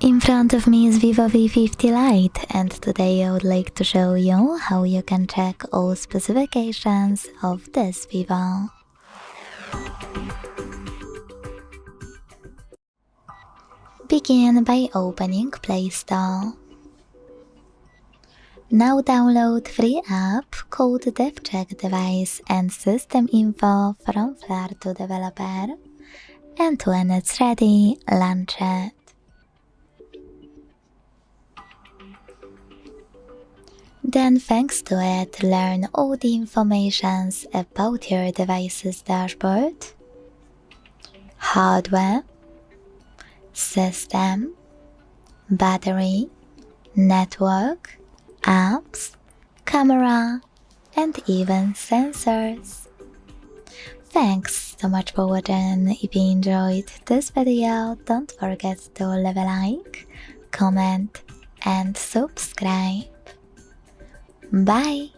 In front of me is VIVO V50 Lite, and today I would like to show you how you can check all specifications of this Vivo. Begin by opening Play Store. Now download free app called DevCheck device and system info from Flare to developer, and when it's ready, launch it. Then thanks to it, learn all the informations about your device's dashboard, hardware, system, battery, network, apps, camera, and even sensors. Thanks so much for watching. If you enjoyed this video, don't forget to leave a like, comment, and subscribe. Bye!